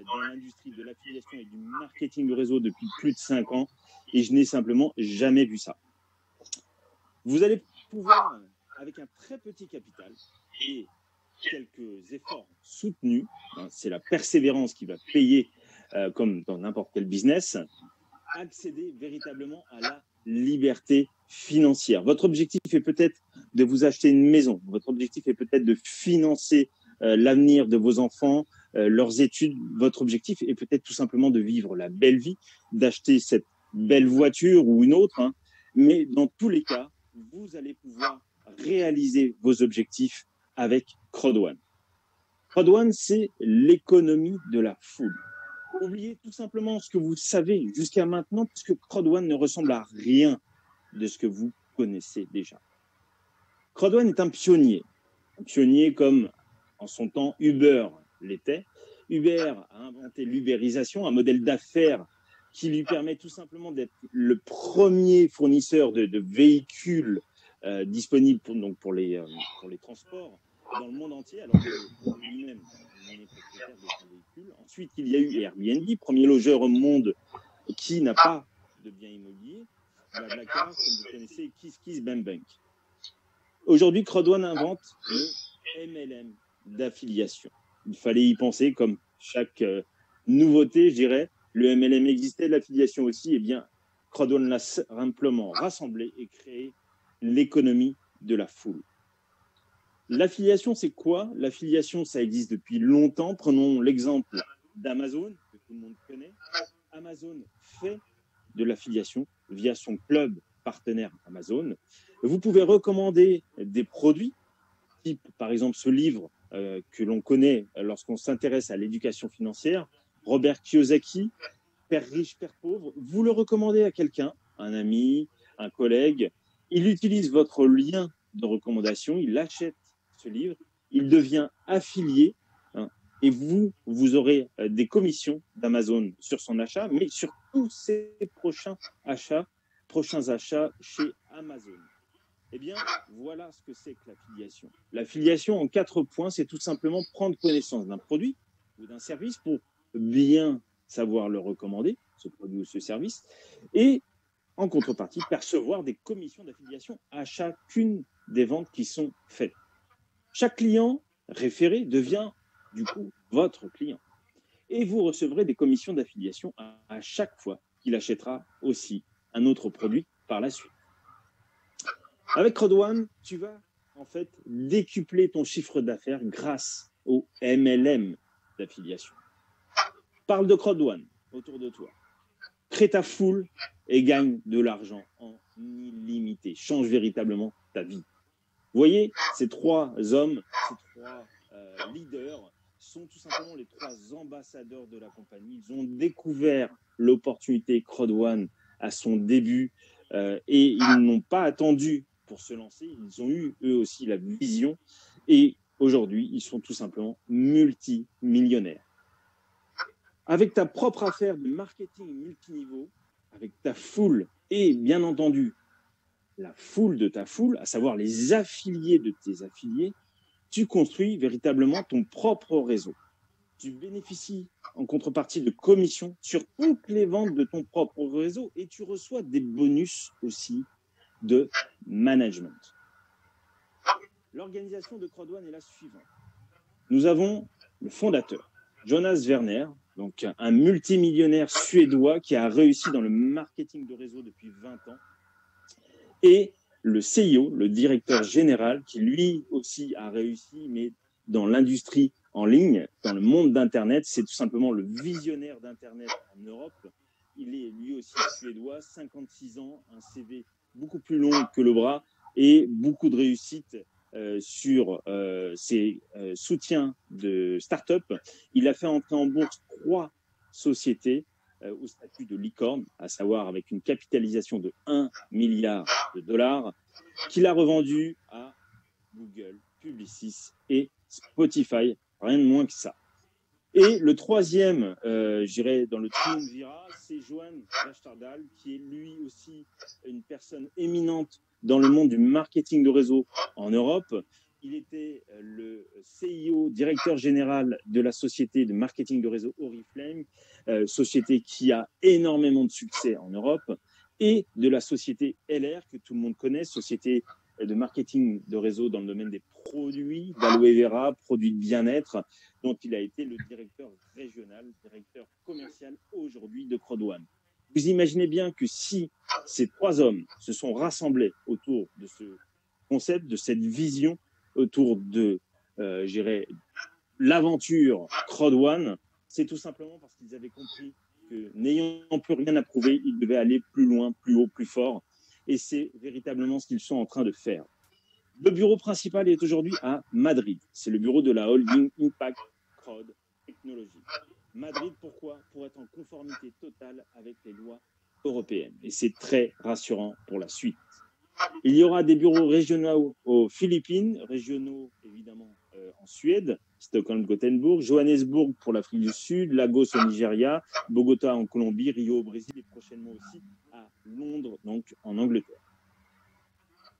dans l'industrie de l'affiliation et du marketing de réseau depuis plus de 5 ans et je n'ai simplement jamais vu ça. Vous allez pouvoir, avec un très petit capital et quelques efforts soutenus, c'est la persévérance qui va payer comme dans n'importe quel business, accéder véritablement à la liberté financière. Votre objectif est peut-être de vous acheter une maison. Votre objectif est peut-être de financer l'avenir de vos enfants, leurs études. Votre objectif est peut-être tout simplement de vivre la belle vie, d'acheter cette belle voiture ou une autre. Mais dans tous les cas, vous allez pouvoir réaliser vos objectifs avec CrowdOne. CrowdOne, c'est l'économie de la foule. Oubliez tout simplement ce que vous savez jusqu'à maintenant, puisque CrowdOne ne ressemble à rien de ce que vous connaissez déjà. CrowdOne est un pionnier comme en son temps Uber l'était. Uber a inventé l'ubérisation, un modèle d'affaires qui lui permet tout simplement d'être le premier fournisseur de véhicules disponibles pour les transports dans le monde entier, alors que lui-même est propriétaire de son véhicule. Ensuite, il y a eu Airbnb, premier logeur au monde qui n'a pas de biens immobiliers. Blablacar, comme vous connaissez, KissKissBankBank. Aujourd'hui, CrowdOne invente le MLM d'affiliation. Il fallait y penser comme chaque nouveauté, je dirais. Le MLM existait, l'affiliation aussi. Eh bien, CrowdOne l'a simplement rassemblé et créé l'économie de la foule. L'affiliation, c'est quoi? L'affiliation, ça existe depuis longtemps. Prenons l'exemple d'Amazon, que tout le monde connaît. Amazon fait de l'affiliation via son club partenaire Amazon. Vous pouvez recommander des produits, type par exemple ce livre que l'on connaît lorsqu'on s'intéresse à l'éducation financière, Robert Kiyosaki, Père riche, Père pauvre. Vous le recommandez à quelqu'un, un ami, un collègue. Il utilise votre lien de recommandation, il achète ce livre, il devient affilié et vous aurez des commissions d'Amazon sur son achat, mais sur tous ses prochains achats chez Amazon. Eh bien, voilà ce que c'est que l'affiliation. L'affiliation en 4 points, c'est tout simplement prendre connaissance d'un produit ou d'un service pour bien savoir le recommander, ce produit ou ce service, et en contrepartie, percevoir des commissions d'affiliation à chacune des ventes qui sont faites. Chaque client référé devient du coup votre client. Et vous recevrez des commissions d'affiliation à chaque fois qu'il achètera aussi un autre produit par la suite. Avec CrowdOne, tu vas en fait décupler ton chiffre d'affaires grâce au MLM d'affiliation. Parle de CrowdOne autour de toi. Crée ta foule et gagne de l'argent en illimité. Change véritablement ta vie. Vous voyez, ces 3 hommes, ces 3 leaders sont tout simplement les 3 ambassadeurs de la compagnie. Ils ont découvert l'opportunité CrowdOne à son début et ils n'ont pas attendu pour se lancer. Ils ont eu eux aussi la vision et aujourd'hui, ils sont tout simplement multimillionnaires. Avec ta propre affaire de marketing multiniveau, avec ta foule et bien entendu la foule de ta foule, à savoir les affiliés de tes affiliés, tu construis véritablement ton propre réseau. Tu bénéficies en contrepartie de commissions sur toutes les ventes de ton propre réseau et tu reçois des bonus aussi de management. L'organisation de CrowdOne est la suivante. Nous avons le fondateur, Jonas Werner, donc un multimillionnaire suédois qui a réussi dans le marketing de réseau depuis 20 ans, et le CIO, le directeur général, qui lui aussi a réussi, mais dans l'industrie en ligne, dans le monde d'Internet, c'est tout simplement le visionnaire d'Internet en Europe. Il est lui aussi suédois, 56 ans, un CV beaucoup plus long que le bras et beaucoup de réussite sur ses soutiens de start-up. Il a fait entrer en bourse 3 sociétés au statut de licorne, à savoir avec une capitalisation de 1 milliard de dollars, qu'il a revendu à Google, Publicis et Spotify, rien de moins que ça. Et le troisième, je dirais, dans le triumvirat, c'est Johan Rastardal, qui est lui aussi une personne éminente dans le monde du marketing de réseau en Europe. Il était le CIO, directeur général de la société de marketing de réseau Oriflame, société qui a énormément de succès en Europe, et de la société LR, que tout le monde connaît, société de marketing de réseau dans le domaine des produits d'aloe vera, produits de bien-être, dont il a été le directeur régional, directeur commercial aujourd'hui de Crodwan. Vous imaginez bien que si ces trois hommes se sont rassemblés autour de ce concept, de cette vision, autour de, l'aventure Crodwan, c'est tout simplement parce qu'ils avaient compris que n'ayant plus rien à prouver, ils devaient aller plus loin, plus haut, plus fort. Et c'est véritablement ce qu'ils sont en train de faire. Le bureau principal est aujourd'hui à Madrid. C'est le bureau de la holding Impact Crowd Technology. Madrid, pourquoi? Pour être en conformité totale avec les lois européennes. Et c'est très rassurant pour la suite. Il y aura des bureaux régionaux aux Philippines, régionaux évidemment en Suède, Stockholm, Gothenburg, Johannesburg pour l'Afrique du Sud, Lagos au Nigeria, Bogota en Colombie, Rio au Brésil et prochainement aussi à Londres, donc en Angleterre.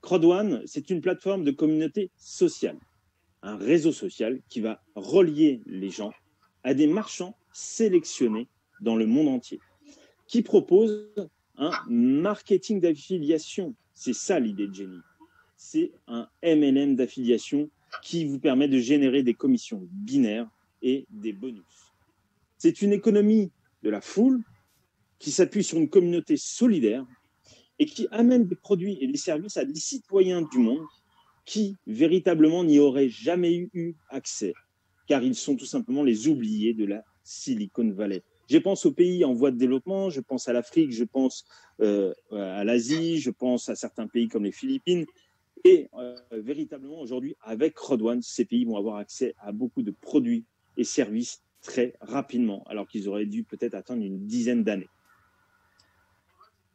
Crodwan, c'est une plateforme de communauté sociale, un réseau social qui va relier les gens à des marchands sélectionnés dans le monde entier, qui propose un marketing d'affiliation. C'est ça l'idée de Jenny. C'est un MLM d'affiliation qui vous permet de générer des commissions binaires et des bonus. C'est une économie de la foule qui s'appuie sur une communauté solidaire et qui amène des produits et des services à des citoyens du monde qui, véritablement, n'y auraient jamais eu accès, car ils sont tout simplement les oubliés de la Silicon Valley. Je pense aux pays en voie de développement, je pense à l'Afrique, je pense à l'Asie, je pense à certains pays comme les Philippines. Et véritablement, aujourd'hui, avec Crodwan, ces pays vont avoir accès à beaucoup de produits et services très rapidement, alors qu'ils auraient dû peut-être attendre une dizaine d'années.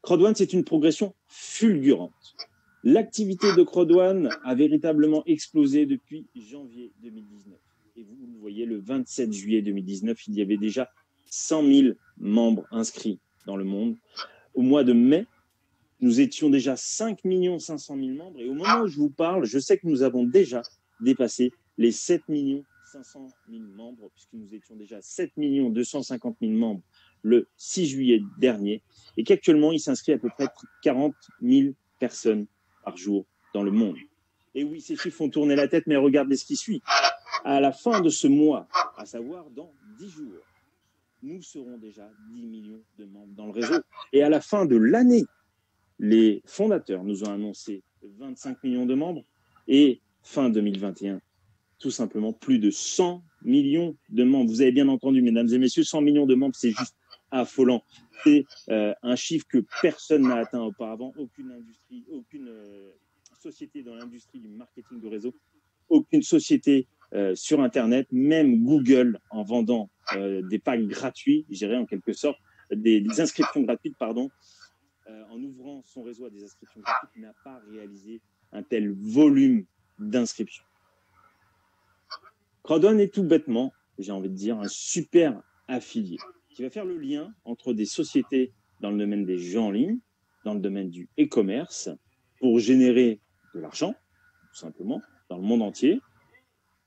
Crodwan, c'est une progression fulgurante. L'activité de Crodwan a véritablement explosé depuis janvier 2019. Et vous le voyez, le 27 juillet 2019, il y avait déjà 100 000 membres inscrits dans le monde. Au mois de mai, nous étions déjà 5 500 000 membres. Et au moment où je vous parle, je sais que nous avons déjà dépassé les 7 500 000 membres, puisque nous étions déjà 7 250 000 membres le 6 juillet dernier, et qu'actuellement, il s'inscrit à peu près 40 000 personnes par jour dans le monde. Et oui, ces chiffres font tourner la tête, mais regardez ce qui suit. À la fin de ce mois, à savoir dans 10 jours, nous serons déjà 10 millions de membres dans le réseau. Et à la fin de l'année, les fondateurs nous ont annoncé 25 millions de membres et fin 2021, tout simplement plus de 100 millions de membres. Vous avez bien entendu, mesdames et messieurs, 100 millions de membres, c'est juste affolant. C'est un chiffre que personne n'a atteint auparavant. Aucune industrie, aucune société dans l'industrie du marketing de réseau, aucune société sur Internet, même Google en vendant des packs gratuits, je dirais en quelque sorte, des inscriptions gratuites, pardon, en ouvrant son réseau à des inscriptions gratuites, n'a pas réalisé un tel volume d'inscriptions. Crodwan est tout bêtement, j'ai envie de dire, un super affilié qui va faire le lien entre des sociétés dans le domaine des jeux en ligne, dans le domaine du e-commerce, pour générer de l'argent, tout simplement, dans le monde entier,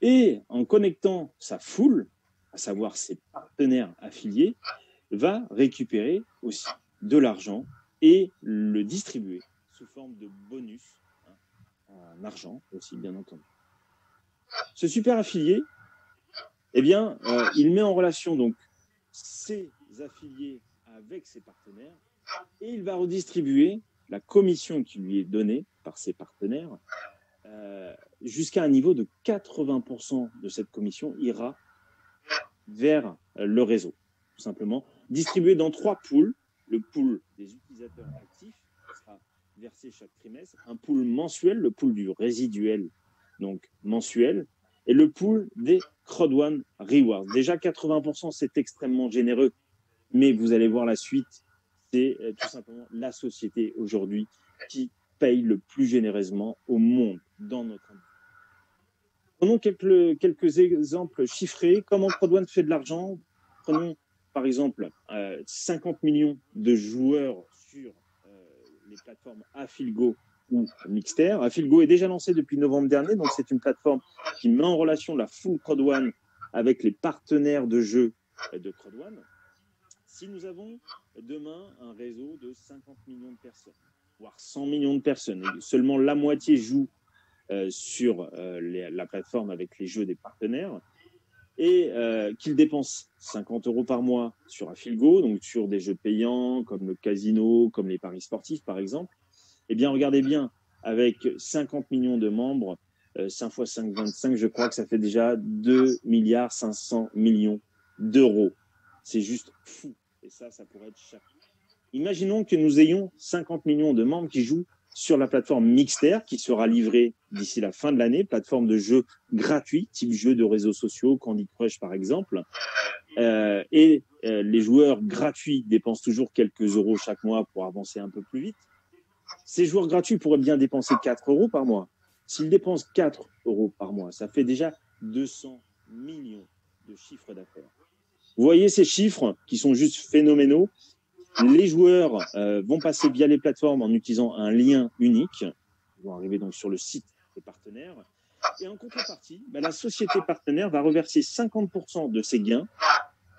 et en connectant sa foule, à savoir ses partenaires affiliés, va récupérer aussi de l'argent et le distribuer sous forme de bonus, en argent aussi, bien entendu. Ce super affilié, eh bien, il met en relation donc ses affiliés avec ses partenaires et il va redistribuer la commission qui lui est donnée par ses partenaires jusqu'à un niveau de 80% de cette commission ira vers le réseau, tout simplement, distribué dans 3 pools. Le pool des utilisateurs actifs qui sera versé chaque trimestre, un pool mensuel, le pool du résiduel, donc mensuel, et le pool des Crodwan Rewards. Déjà 80%, c'est extrêmement généreux, mais vous allez voir la suite, c'est tout simplement la société aujourd'hui qui paye le plus généreusement au monde dans notre industrie. Prenons quelques exemples chiffrés. Comment Crodwan fait de l'argent? Prenons par exemple 50 millions de joueurs sur les plateformes Affilgo ou Mixter. Affiligo est déjà lancé depuis novembre dernier, donc c'est une plateforme qui met en relation la full Crowd1 avec les partenaires de jeux de Crowd1. Si nous avons demain un réseau de 50 millions de personnes, voire 100 millions de personnes, et seulement la moitié joue sur la plateforme avec les jeux des partenaires, et qu'ils dépensent 50 € par mois sur Affiligo, donc sur des jeux payants comme le casino, comme les paris sportifs par exemple, eh bien regardez bien, avec 50 millions de membres, 5 x 5, 25, je crois que ça fait déjà 2 milliards 500 millions d'euros. C'est juste fou. Et ça pourrait être cher. Imaginons que nous ayons 50 millions de membres qui jouent sur la plateforme Mixter, qui sera livrée d'ici la fin de l'année, plateforme de jeux gratuits, type jeux de réseaux sociaux, Candy Crush par exemple. Les joueurs gratuits dépensent toujours quelques euros chaque mois pour avancer un peu plus vite. Ces joueurs gratuits pourraient bien dépenser 4 € par mois. S'ils dépensent 4 € par mois, ça fait déjà 200 millions de chiffres d'affaires. Vous voyez ces chiffres qui sont juste phénoménaux. Les joueurs vont passer via les plateformes en utilisant un lien unique. Ils vont arriver donc sur le site des partenaires. Et en contrepartie, la société partenaire va reverser 50% de ses gains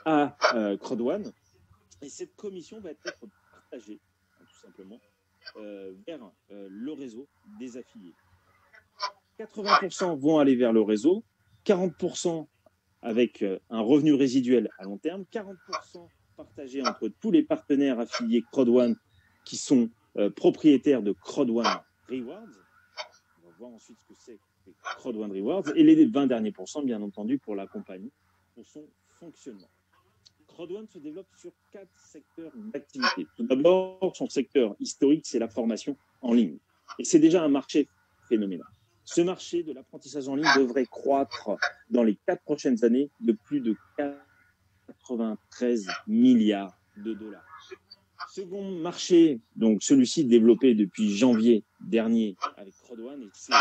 à Crowd1. Et cette commission va être partagée, tout simplement, vers le réseau des affiliés. 80% vont aller vers le réseau, 40% avec un revenu résiduel à long terme, 40% partagé entre tous les partenaires affiliés Crowd1 qui sont propriétaires de Crowd1 Rewards. On va voir ensuite ce que c'est que Crowd1 Rewards, et les 20 derniers pourcents, bien entendu, pour la compagnie, pour son fonctionnement. Crowd1 se développe sur 4 secteurs d'activité. Tout d'abord, son secteur historique, c'est la formation en ligne. Et c'est déjà un marché phénoménal. Ce marché de l'apprentissage en ligne devrait croître dans les 4 prochaines années de plus de 93 milliards de dollars. Second marché, donc celui-ci développé depuis janvier dernier avec Crowd1, et c'est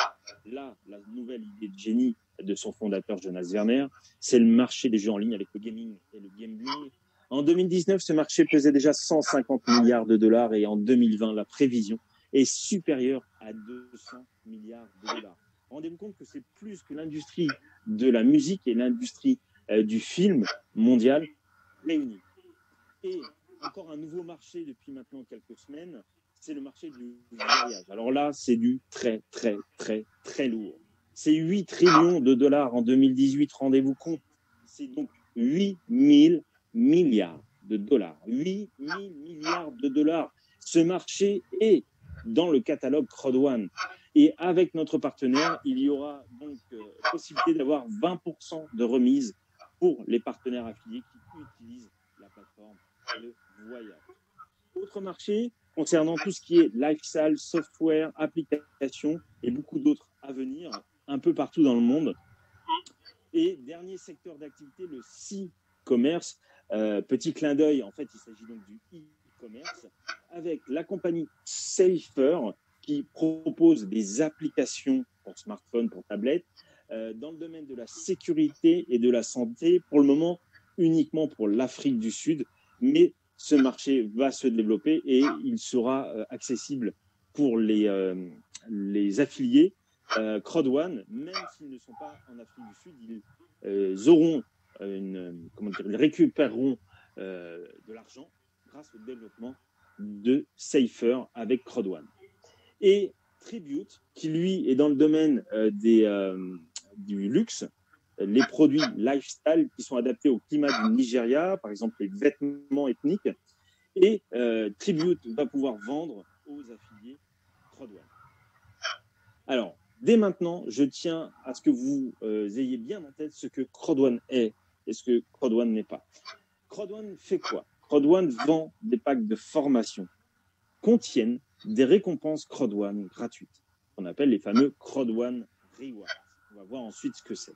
là la nouvelle idée de génie de son fondateur Jonas Werner, c'est le marché des jeux en ligne avec le gaming et le gambling. En 2019, ce marché pesait déjà 150 milliards de dollars, et en 2020, la prévision est supérieure à 200 milliards de dollars. Rendez-vous compte que c'est plus que l'industrie de la musique et l'industrie du film mondial réunies. Et encore un nouveau marché depuis maintenant quelques semaines, c'est le marché du voyage. Alors là, c'est du très, très, très, très lourd. C'est 8 trillions de dollars en 2018, rendez-vous compte. C'est donc 8 000 milliards de dollars. 8 000 milliards de dollars. Ce marché est dans le catalogue Crowd1. Et avec notre partenaire, il y aura donc possibilité d'avoir 20% de remise pour les partenaires affiliés qui utilisent la plateforme de voyage. Autre marché concernant tout ce qui est lifestyle, software, applications et beaucoup d'autres à venir un peu partout dans le monde. Et dernier secteur d'activité, le C-commerce. Petit clin d'œil, en fait, il s'agit donc du e-commerce avec la compagnie Safer qui propose des applications pour smartphone, pour tablette, dans le domaine de la sécurité et de la santé, pour le moment uniquement pour l'Afrique du Sud, mais ce marché va se développer et il sera accessible pour les affiliés Crowd1, même s'ils ne sont pas en Afrique du Sud, ils auront ils récupéreront de l'argent grâce au développement de Safer avec Crowd1. Et Tribute, qui lui est dans le domaine du luxe, les produits lifestyle qui sont adaptés au climat du Nigeria, par exemple les vêtements ethniques, et Tribute va pouvoir vendre aux affiliés Crowd1. Alors, dès maintenant, je tiens à ce que vous ayez bien en tête ce que Crowd1 est et ce que Crowd1 n'est pas. Crowd1 fait quoi? Crowd1 vend des packs de formation, contiennent des récompenses Crowd1 gratuites, qu'on appelle les fameux Crowd1 Rewards. On va voir ensuite ce que c'est.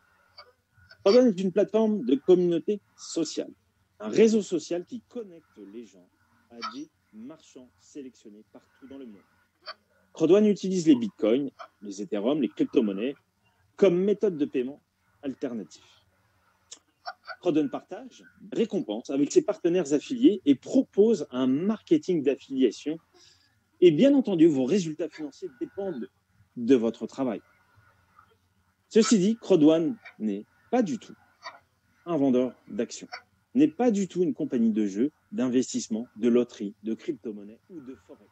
Crowd1 est une plateforme de communauté sociale, un réseau social qui connecte les gens à des marchands sélectionnés partout dans le monde. Crowd1 utilise les bitcoins, les Ethereum, les crypto-monnaies comme méthode de paiement alternative. Crowd1 partage récompense avec ses partenaires affiliés et propose un marketing d'affiliation Et bien entendu, vos résultats financiers dépendent de votre travail. Ceci dit, CrowdOne n'est pas du tout un vendeur d'actions, n'est pas du tout une compagnie de jeux, d'investissement, de loterie, de crypto-monnaie ou de forex.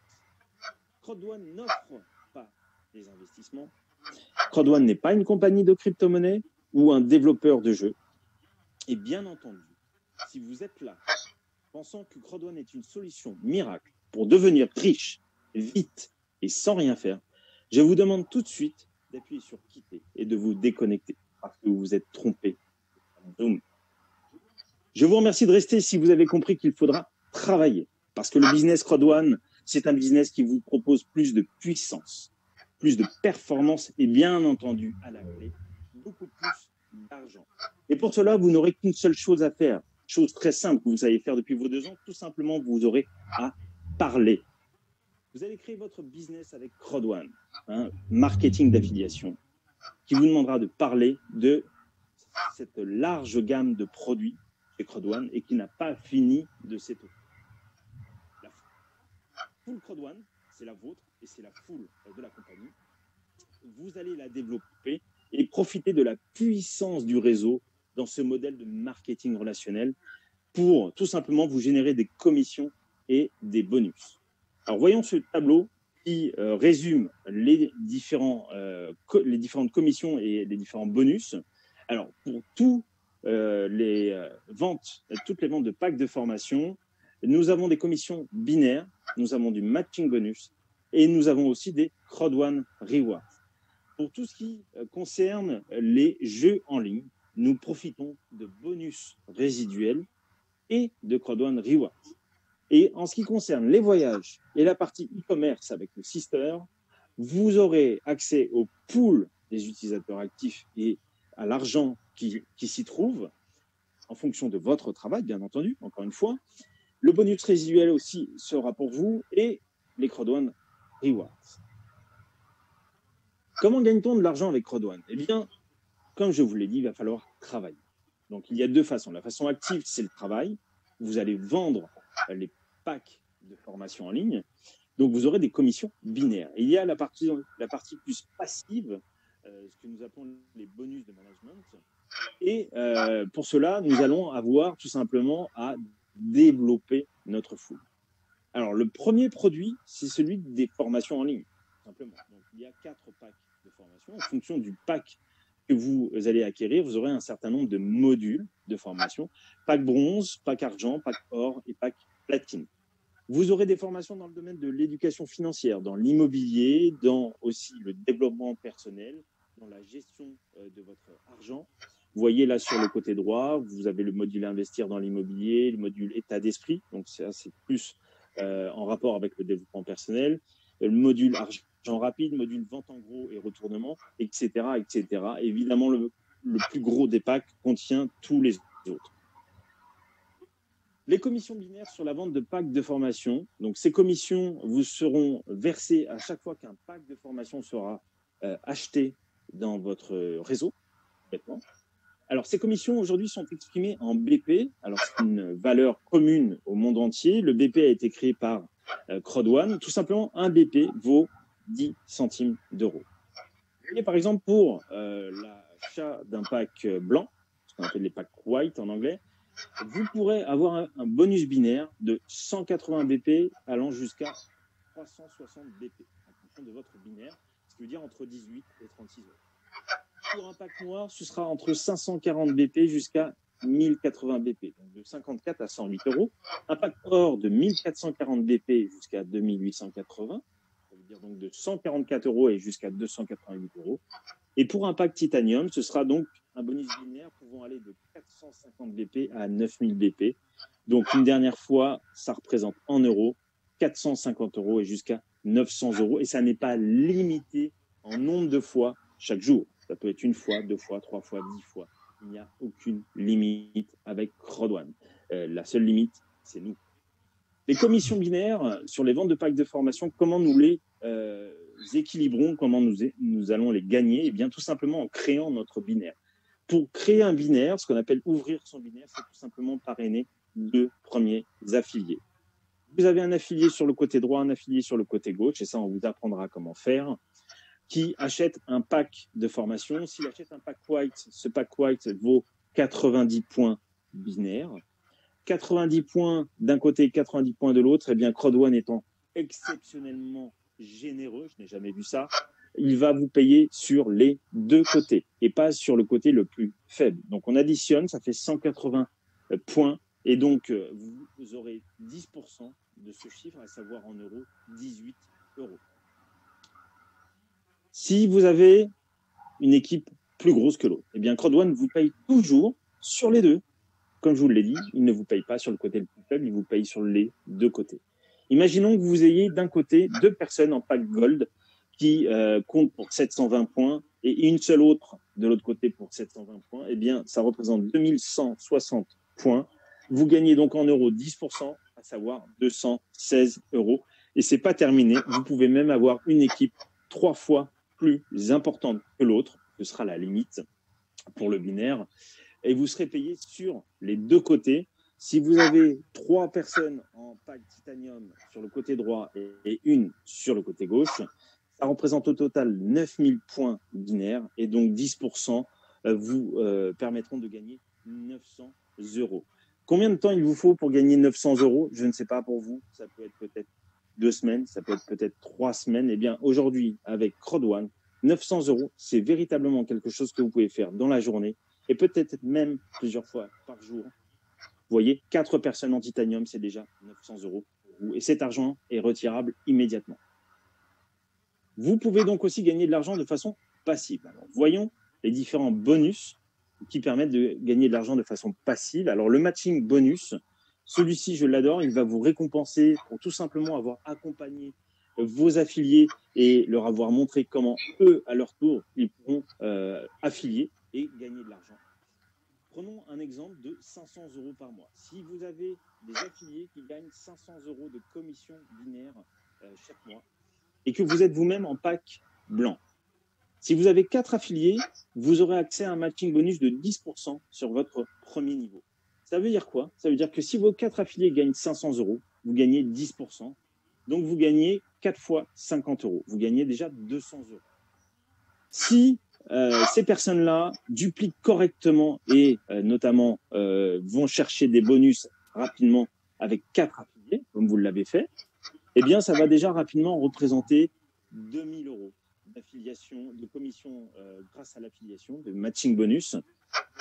CrowdOne n'offre pas des investissements. CrowdOne n'est pas une compagnie de crypto-monnaie ou un développeur de jeux. Et bien entendu, si vous êtes là, pensant que CrowdOne est une solution miracle pour devenir riche, vite et sans rien faire, je vous demande tout de suite d'appuyer sur quitter et de vous déconnecter parce que vous vous êtes trompé. Je vous remercie de rester si vous avez compris qu'il faudra travailler parce que le business CrowdOne, c'est un business qui vous propose plus de puissance, plus de performance et bien entendu, à la clé, beaucoup plus d'argent. Et pour cela, vous n'aurez qu'une seule chose à faire, chose très simple que vous savez faire depuis vos 2 ans, tout simplement, vous aurez à parler. Vous allez créer votre business avec CrowdOne, marketing d'affiliation, qui vous demandera de parler de cette large gamme de produits chez CrowdOne et qui n'a pas fini de s'étoffer. La full CrowdOne, c'est la vôtre et c'est la full de la compagnie. Vous allez la développer et profiter de la puissance du réseau dans ce modèle de marketing relationnel pour tout simplement vous générer des commissions et des bonus. Alors voyons ce tableau qui résume les différentes commissions et les différents bonus. Alors pour toutes les ventes de packs de formation, nous avons des commissions binaires, nous avons du matching bonus et nous avons aussi des CrowdOne Rewards. Pour tout ce qui concerne les jeux en ligne, nous profitons de bonus résiduels et de CrowdOne Rewards. Et en ce qui concerne les voyages et la partie e-commerce avec le Sister, vous aurez accès au pool des utilisateurs actifs et à l'argent qui s'y trouve, en fonction de votre travail, bien entendu, encore une fois. Le bonus résiduel aussi sera pour vous et les CrowdOne Rewards. Comment gagne-t-on de l'argent avec CrowdOne? Eh bien, comme je vous l'ai dit, il va falloir travailler. Donc, il y a 2 façons. La façon active, c'est le travail. Vous allez vendre les packs de formation en ligne. Donc, vous aurez des commissions binaires. Et il y a la partie plus passive, ce que nous appelons les bonus de management. Et pour cela, nous allons avoir tout simplement à développer notre full. Alors, le premier produit, c'est celui des formations en ligne, simplement. Donc, il y a 4 packs de formation. En fonction du pack que vous allez acquérir, vous aurez un certain nombre de modules de formation. Pack bronze, pack argent, pack or et pack platine. Vous aurez des formations dans le domaine de l'éducation financière, dans l'immobilier, dans aussi le développement personnel, dans la gestion de votre argent. Vous voyez là sur le côté droit, vous avez le module investir dans l'immobilier, le module état d'esprit. Donc ça, c'est plus en rapport avec le développement personnel. Le module argent rapide, module vente en gros et retournement, etc., etc. Évidemment, le plus gros des packs contient tous les autres. Les commissions binaires sur la vente de packs de formation. Donc, ces commissions vous seront versées à chaque fois qu'un pack de formation sera acheté dans votre réseau. Alors, ces commissions aujourd'hui sont exprimées en BP. Alors, c'est une valeur commune au monde entier. Le BP a été créé par CrowdOne. Tout simplement, un BP vaut 10 centimes d'euros. Et par exemple, pour l'achat d'un pack blanc, ce qu'on appelle les packs white en anglais, vous pourrez avoir un bonus binaire de 180 BP allant jusqu'à 360 BP en fonction de votre binaire, ce qui veut dire entre 18 et 36 euros. Pour un pack noir, ce sera entre 540 BP jusqu'à 1080 BP, donc de 54 à 108 euros. Un pack or de 1440 BP jusqu'à 2880, ça veut dire donc de 144 euros et jusqu'à 288 euros. Et pour un pack titanium, ce sera donc un bonus binaire pouvant aller de 450 BP à 9000 BP. Donc, une dernière fois, ça représente en euros 450 euros et jusqu'à 900 euros. Et ça n'est pas limité en nombre de fois chaque jour. Ça peut être 1 fois, 2 fois, 3 fois, 10 fois. Il n'y a aucune limite avec CrowdOne. La seule limite, c'est nous. Les commissions binaires sur les ventes de packs de formation, comment nous les équilibrons, comment nous allons les gagner? Eh bien, tout simplement en créant notre binaire. Pour créer un binaire, ce qu'on appelle ouvrir son binaire, c'est tout simplement parrainer 2 premiers affiliés. Vous avez un affilié sur le côté droit, un affilié sur le côté gauche, et ça, on vous apprendra comment faire, qui achète un pack de formation. S'il achète un pack white, ce pack white vaut 90 points binaires. 90 points d'un côté, 90 points de l'autre. Eh bien, Crowd1 étant exceptionnellement généreux, je n'ai jamais vu ça, il va vous payer sur les deux côtés et pas sur le côté le plus faible. Donc, on additionne, ça fait 180 points. Et donc, vous aurez 10% de ce chiffre, à savoir en euros, 18 euros. Si vous avez une équipe plus grosse que l'autre, eh bien, Crowd1 vous paye toujours sur les deux. Comme je vous l'ai dit, il ne vous paye pas sur le côté le plus faible, il vous paye sur les deux côtés. Imaginons que vous ayez d'un côté deux personnes en pack gold qui comptent pour 720 points et une seule autre de l'autre côté pour 720 points. Eh bien, ça représente 2160 points. Vous gagnez donc en euros 10%, à savoir 216 euros. Et c'est pas terminé. Vous pouvez même avoir une équipe 3 fois plus importante que l'autre. Ce sera la limite pour le binaire. Et vous serez payé sur les deux côtés. Si vous avez 3 personnes en pack titanium sur le côté droit et une sur le côté gauche, ça représente au total 9000 points binaires et donc 10% vous permettront de gagner 900 euros. Combien de temps il vous faut pour gagner 900 euros? Je ne sais pas pour vous. Ça peut être peut-être 2 semaines, ça peut être peut-être 3 semaines. Eh bien, aujourd'hui, avec Crowd1, 900 euros, c'est véritablement quelque chose que vous pouvez faire dans la journée et peut-être même plusieurs fois par jour. Vous voyez, 4 personnes en titanium, c'est déjà 900 euros pour vous. Et cet argent est retirable immédiatement. Vous pouvez donc aussi gagner de l'argent de façon passive. Alors, voyons les différents bonus qui permettent de gagner de l'argent de façon passive. Alors, le matching bonus, celui-ci, je l'adore. Il va vous récompenser pour tout simplement avoir accompagné vos affiliés et leur avoir montré comment eux, à leur tour, ils pourront affilier et gagner de l'argent. Prenons un exemple de 500 euros par mois. Si vous avez des affiliés qui gagnent 500 euros de commission binaire chaque mois et que vous êtes vous-même en pack blanc, si vous avez 4 affiliés, vous aurez accès à un matching bonus de 10% sur votre premier niveau. Ça veut dire quoi? Ça veut dire que si vos 4 affiliés gagnent 500 euros, vous gagnez 10%. Donc, vous gagnez 4 fois 50 euros. Vous gagnez déjà 200 euros. Si ces personnes-là dupliquent correctement et notamment vont chercher des bonus rapidement avec 4 affiliés, comme vous l'avez fait, eh bien, ça va déjà rapidement représenter 2000 euros d'affiliation, de commission grâce à l'affiliation, de matching bonus.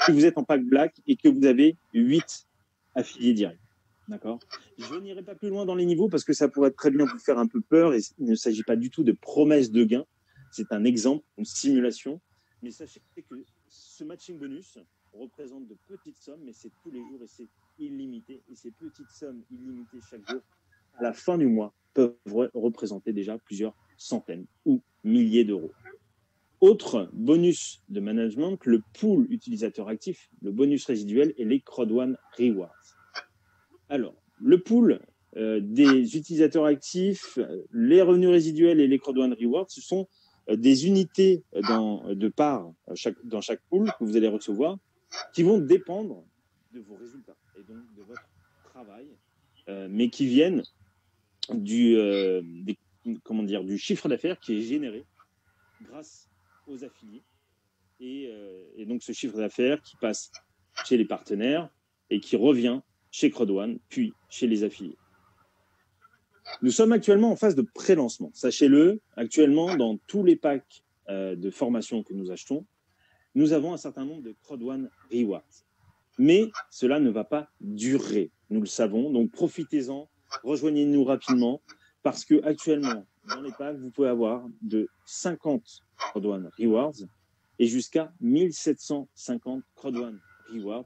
Si vous êtes en pack black et que vous avez 8 affiliés directs. D'accord. Je n'irai pas plus loin dans les niveaux parce que ça pourrait très bien vous faire un peu peur et il ne s'agit pas du tout de promesse de gain. C'est un exemple, une simulation. Mais sachez que ce matching bonus représente de petites sommes, mais c'est tous les jours et c'est illimité. Et ces petites sommes illimitées chaque jour, à la fin du mois, peuvent représenter déjà plusieurs centaines ou milliers d'euros. Autre bonus de management, le pool utilisateur actif, le bonus résiduel et les Crowd1 Rewards. Alors, le pool des utilisateurs actifs, les revenus résiduels et les Crowd1 Rewards, ce sont des unités de part dans chaque pool que vous allez recevoir qui vont dépendre de vos résultats et donc de votre travail, mais qui viennent du chiffre d'affaires qui est généré grâce aux affiliés. Et donc ce chiffre d'affaires qui passe chez les partenaires et qui revient chez Crowd1, puis chez les affiliés. Nous sommes actuellement en phase de pré-lancement. Sachez-le, actuellement, dans tous les packs de formation que nous achetons, nous avons un certain nombre de Crowd1 Rewards. Mais cela ne va pas durer, nous le savons. Donc profitez-en, rejoignez-nous rapidement, parce que actuellement, dans les packs, vous pouvez avoir de 50 Crowd1 Rewards et jusqu'à 1750 Crowd1 Rewards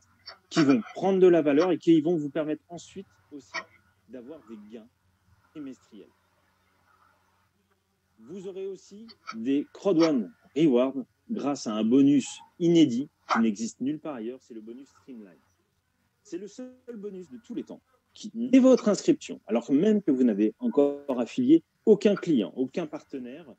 qui vont prendre de la valeur et qui vont vous permettre ensuite aussi d'avoir des gains trimestriels. Vous aurez aussi des Crowd1 Rewards grâce à un bonus inédit qui n'existe nulle part ailleurs, c'est le bonus Streamline. C'est le seul bonus de tous les temps qui, dès votre inscription, alors même que vous n'avez encore affilié aucun client, aucun partenaire,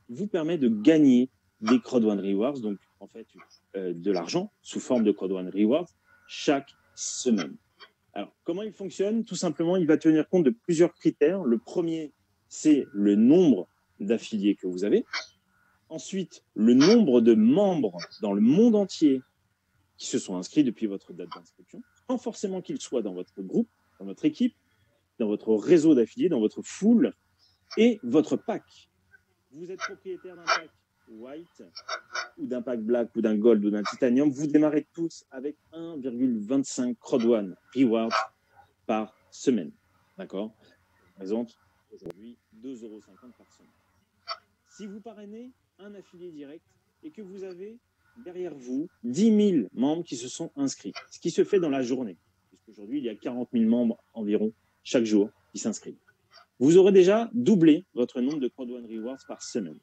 vous permet de gagner des Crowd1 Rewards, donc en fait de l'argent sous forme de Crowd1 Rewards chaque semaine. Alors, comment il fonctionne? Tout simplement, il va tenir compte de plusieurs critères. Le premier, c'est le nombre d'affiliés que vous avez. Ensuite, le nombre de membres dans le monde entier qui se sont inscrits depuis votre date d'inscription, sans forcément qu'ils soient dans votre groupe, dans votre équipe, dans votre réseau d'affiliés, dans votre foule, et votre pack. Vous êtes propriétaire d'un pack white ou d'un pack black ou d'un gold ou d'un titanium, vous démarrez tous avec 1,25 Crowd1 Rewards par semaine. D'accord? Ça représente aujourd'hui 2,50 € par semaine. Si vous parrainez un affilié direct et que vous avez derrière vous 10 000 membres qui se sont inscrits, ce qui se fait dans la journée, puisqu'aujourd'hui il y a 40 000 membres environ chaque jour qui s'inscrivent, vous aurez déjà doublé votre nombre de Crowd1 Rewards par semaine.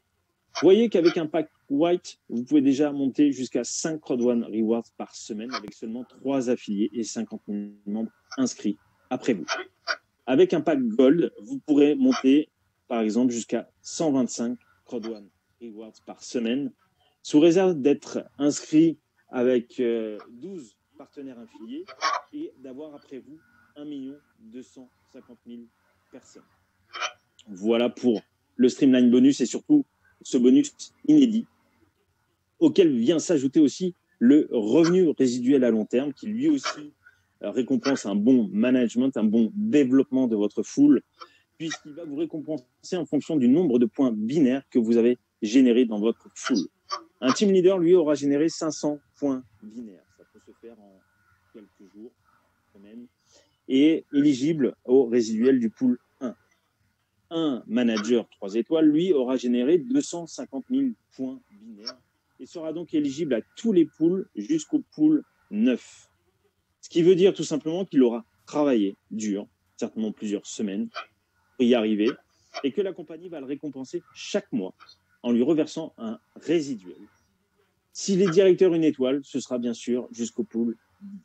Vous voyez qu'avec un pack white, vous pouvez déjà monter jusqu'à 5 Crowd1 Rewards par semaine avec seulement 3 affiliés et 50 000 membres inscrits après vous. Avec un pack gold, vous pourrez monter par exemple jusqu'à 125 Crowd1 Rewards par semaine, sous réserve d'être inscrit avec 12 partenaires affiliés et d'avoir après vous 1 250 000 personnes. Voilà pour le Streamline bonus et surtout ce bonus inédit auquel vient s'ajouter aussi le revenu résiduel à long terme qui lui aussi récompense un bon management, un bon développement de votre foule, puisqu'il va vous récompenser en fonction du nombre de points binaires que vous avez générés dans votre foule. Un team leader, lui, aura généré 500 points binaires. Ça peut se faire en quelques jours, semaines, et éligible au résiduel du pool 1. Un manager 3 étoiles, lui, aura généré 250 000 points binaires et sera donc éligible à tous les pools jusqu'au pool 9. Ce qui veut dire tout simplement qu'il aura travaillé dur, certainement plusieurs semaines, pour y arriver, et que la compagnie va le récompenser chaque mois en lui reversant un résiduel. S'il est directeur 1 étoile, ce sera bien sûr jusqu'au pool 10.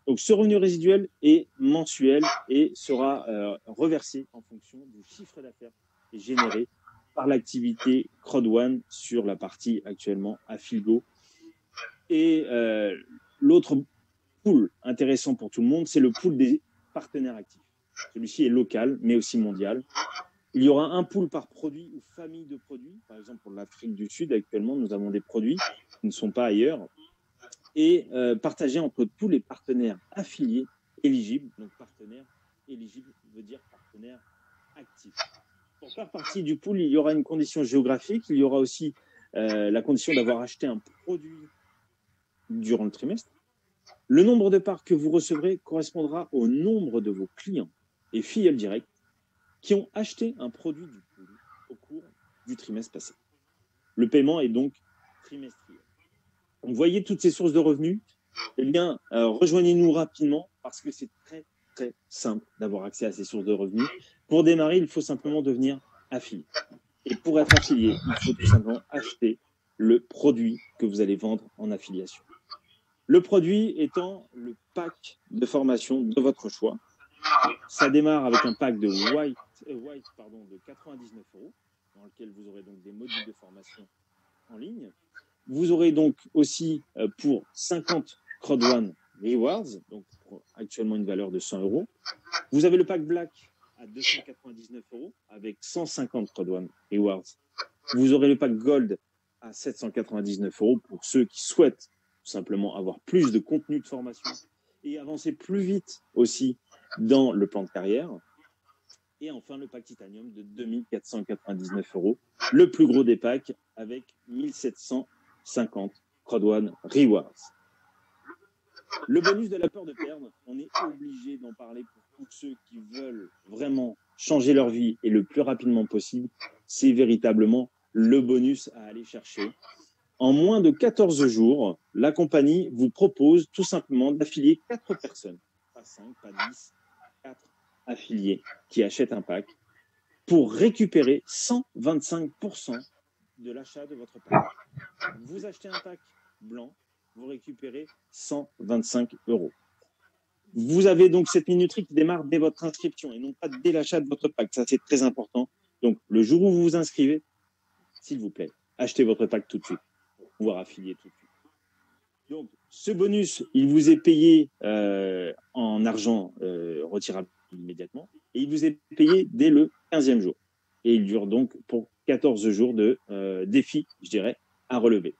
Donc ce revenu résiduel est mensuel et sera reversé en fonction du chiffre d'affaires généré par l'activité Crowd1 sur la partie actuellement à Filgo. Et l'autre pool intéressant pour tout le monde, c'est le pool des partenaires actifs. Celui-ci est local, mais aussi mondial. Il y aura un pool par produit ou famille de produits. Par exemple, pour l'Afrique du Sud, actuellement, nous avons des produits qui ne sont pas ailleurs. Et partagé entre tous les partenaires affiliés éligibles. Donc, partenaire éligible veut dire partenaire actif. Pour faire partie du pool, il y aura une condition géographique. Il y aura aussi la condition d'avoir acheté un produit durant le trimestre. Le nombre de parts que vous recevrez correspondra au nombre de vos clients et filiales directs qui ont acheté un produit du pool au cours du trimestre passé. Le paiement est donc trimestriel. Vous voyez toutes ces sources de revenus? Eh bien, rejoignez-nous rapidement parce que c'est très, très simple d'avoir accès à ces sources de revenus. Pour démarrer, il faut simplement devenir affilié. Et pour être affilié, il faut tout simplement acheter le produit que vous allez vendre en affiliation. Le produit étant le pack de formation de votre choix. Ça démarre avec un pack de white de 99 €, dans lequel vous aurez donc des modules de formation en ligne. Vous aurez donc aussi pour 50 Crowd1 Rewards, donc actuellement une valeur de 100 €. Vous avez le pack Black à 299 € avec 150 Crowd1 Rewards. Vous aurez le pack Gold à 799 € pour ceux qui souhaitent tout simplement avoir plus de contenu de formation et avancer plus vite aussi dans le plan de carrière. Et enfin, le pack Titanium de 2499 €, le plus gros des packs avec 1750 Crowd1 Rewards. Le bonus de la peur de perdre, on est obligé d'en parler pour tous ceux qui veulent vraiment changer leur vie et le plus rapidement possible. C'est véritablement le bonus à aller chercher. En moins de 14 jours, la compagnie vous propose tout simplement d'affilier 4 personnes, pas 5, pas 10, 4 affiliés qui achètent un pack pour récupérer 125% de l'achat de votre pack. Vous achetez un pack blanc, vous récupérez 125 €. Vous avez donc cette minuterie qui démarre dès votre inscription et non pas dès l'achat de votre pack. Ça, c'est très important. Donc, le jour où vous vous inscrivez, s'il vous plaît, achetez votre pack tout de suite pour pouvoir affilier tout de suite. Donc, Ce bonus, il vous est payé en argent retirable immédiatement et il vous est payé dès le 15e jour. Et il dure donc pour 14 jours de défi, je dirais, à relever.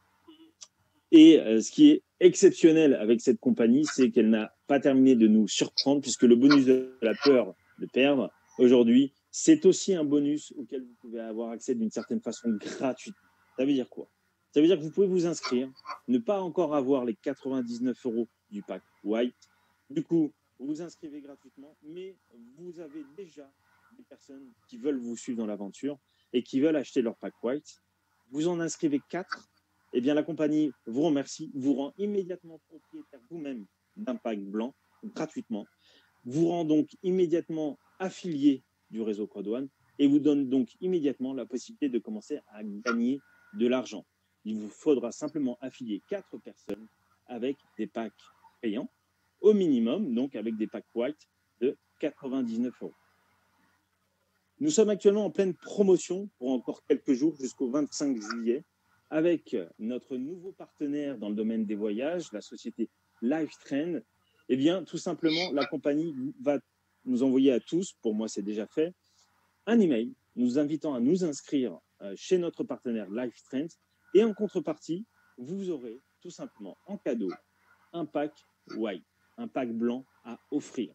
Et ce qui est exceptionnel avec cette compagnie, c'est qu'elle n'a pas terminé de nous surprendre puisque le bonus de la peur de perdre, aujourd'hui, c'est aussi un bonus auquel vous pouvez avoir accès d'une certaine façon gratuite. Ça veut dire quoi? Ça veut dire que vous pouvez vous inscrire, ne pas encore avoir les 99 € du pack White. Du coup, vous vous inscrivez gratuitement, mais vous avez déjà des personnes qui veulent vous suivre dans l'aventure et qui veulent acheter leur pack White. Vous en inscrivez 4. Eh bien, la compagnie vous remercie, vous rend immédiatement propriétaire vous-même d'un pack blanc gratuitement, vous rend donc immédiatement affilié du réseau CrowdOne et vous donne donc immédiatement la possibilité de commencer à gagner de l'argent. Il vous faudra simplement affilier 4 personnes avec des packs payants, au minimum, donc avec des packs white de 99 €. Nous sommes actuellement en pleine promotion pour encore quelques jours jusqu'au 25 juillet avec notre nouveau partenaire dans le domaine des voyages, la société LifeTrend. Eh bien, tout simplement, la compagnie va nous envoyer à tous, pour moi c'est déjà fait, un email nous invitant à nous inscrire chez notre partenaire LifeTrend. Et en contrepartie, vous aurez tout simplement en cadeau un pack white, un pack blanc à offrir.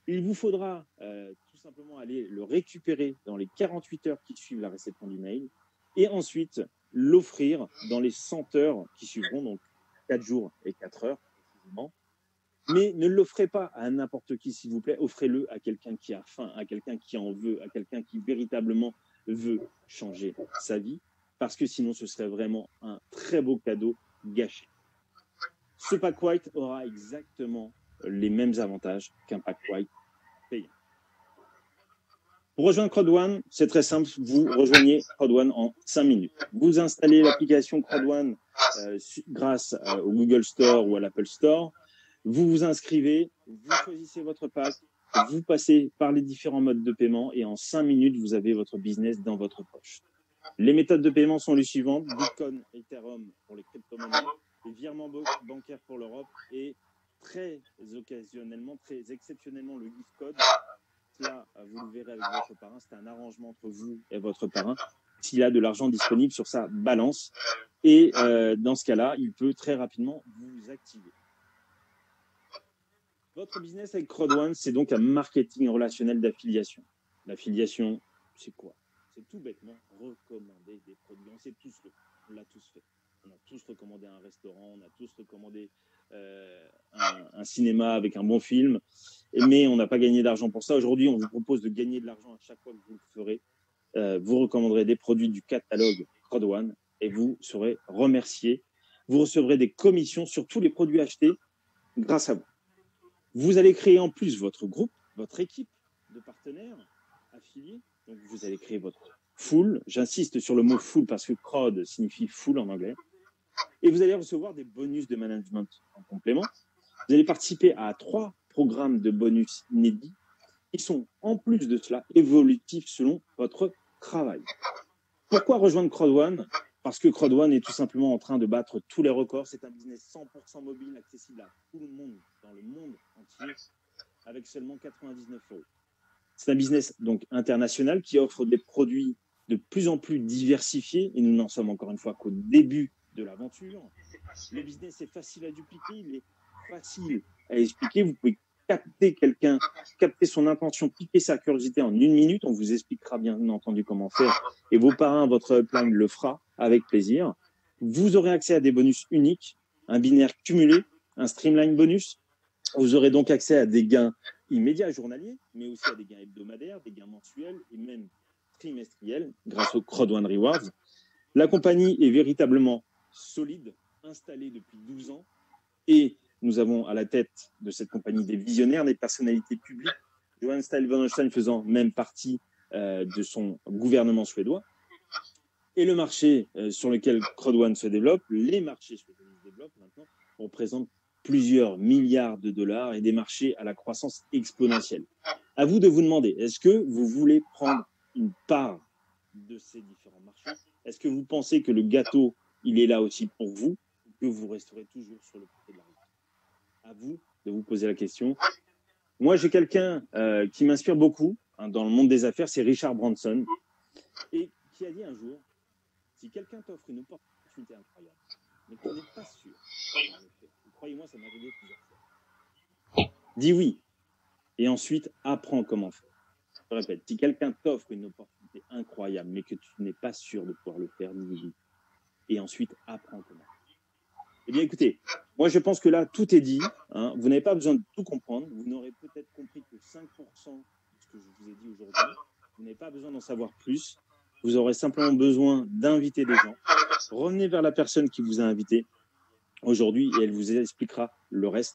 Il vous faudra tout simplement aller le récupérer dans les 48 heures qui suivent la réception du mail et ensuite l'offrir dans les 100 heures qui suivront, donc 4 jours et 4 heures. Mais ne l'offrez pas à n'importe qui, s'il vous plaît. Offrez-le à quelqu'un qui a faim, à quelqu'un qui en veut, à quelqu'un qui véritablement veut changer sa vie, parce que sinon ce serait vraiment un très beau cadeau gâché. Ce pack white aura exactement les mêmes avantages qu'un pack white payant. Pour rejoindre CrowdOne, c'est très simple. Vous rejoignez CrowdOne en 5 minutes. Vous installez l'application CrowdOne grâce au Google Store ou à l'Apple Store. Vous vous inscrivez, vous choisissez votre pack, vous passez par les différents modes de paiement et en 5 minutes, vous avez votre business dans votre poche. Les méthodes de paiement sont les suivantes: Bitcoin, Ethereum pour les crypto-monnaies, les virements bancaires pour l'Europe et très occasionnellement, très exceptionnellement, le gift code. Cela, vous le verrez avec votre parrain, c'est un arrangement entre vous et votre parrain s'il a de l'argent disponible sur sa balance. Et dans ce cas-là, il peut très rapidement vous activer. Votre business avec CrowdOne, c'est donc un marketing relationnel d'affiliation. L'affiliation, c'est quoi? C'est tout bêtement recommander des produits. On sait tous on l'a tous fait. On a tous recommandé un restaurant, on a tous recommandé un cinéma avec un bon film, mais on n'a pas gagné d'argent pour ça. Aujourd'hui, on vous propose de gagner de l'argent à chaque fois que vous le ferez. Vous recommanderez des produits du catalogue CrowdOne et vous serez remercié. Vous recevrez des commissions sur tous les produits achetés grâce à vous. Vous allez créer en plus votre groupe, votre équipe de partenaires affiliés. Donc, vous allez créer votre full. J'insiste sur le mot full parce que crowd signifie full en anglais. Et vous allez recevoir des bonus de management en complément. Vous allez participer à 3 programmes de bonus inédits qui sont, en plus de cela, évolutifs selon votre travail. Pourquoi rejoindre CrowdOne? Parce que CrowdOne est tout simplement en train de battre tous les records. C'est un business 100% mobile, accessible à tout le monde, dans le monde entier, avec seulement 99 €. C'est un business donc international qui offre des produits de plus en plus diversifiés et nous n'en sommes encore une fois qu'au début de l'aventure. Le business est facile à dupliquer, il est facile à expliquer. Vous pouvez capter quelqu'un, capter son intention, piquer sa curiosité en 1 minute. On vous expliquera bien entendu comment faire et vos parrains, votre upline le fera avec plaisir. Vous aurez accès à des bonus uniques, un binaire cumulé, un streamline bonus. Vous aurez donc accès à des gains immédiats journaliers, mais aussi à des gains hebdomadaires, des gains mensuels et même trimestriels grâce au CrowdOne Rewards. La compagnie est véritablement solide, installée depuis 12 ans et nous avons à la tête de cette compagnie des visionnaires, des personnalités publiques, Johan Style-Wannstein faisant même partie de son gouvernement suédois. Et le marché sur lequel CrowdOne se développe, les marchés sur lesquels se développe maintenant, représentent plusieurs milliards de dollars et des marchés à la croissance exponentielle. À vous de vous demander, est-ce que vous voulez prendre une part de ces différents marchés? Est-ce que vous pensez que le gâteau, il est là aussi pour vous, ou que vous resterez toujours sur le côté de la route? à vous de vous poser la question. Moi, j'ai quelqu'un qui m'inspire beaucoup dans le monde des affaires, c'est Richard Branson, et qui a dit un jour, si quelqu'un t'offre une opportunité incroyable, mais que tu n'es pas sûr, croyez-moi, ça m'est arrivé plusieurs fois, dis oui, et ensuite apprends comment faire. Je répète, si quelqu'un t'offre une opportunité incroyable, mais que tu n'es pas sûr de pouvoir le faire, dis oui, et ensuite apprends comment. Eh bien, écoutez, moi, je pense que là, tout est dit. Vous n'avez pas besoin de tout comprendre. Vous n'aurez peut-être compris que 5% de ce que je vous ai dit aujourd'hui. Vous n'avez pas besoin d'en savoir plus. Vous aurez simplement besoin d'inviter des gens. Revenez vers la personne qui vous a invité aujourd'hui et elle vous expliquera le reste.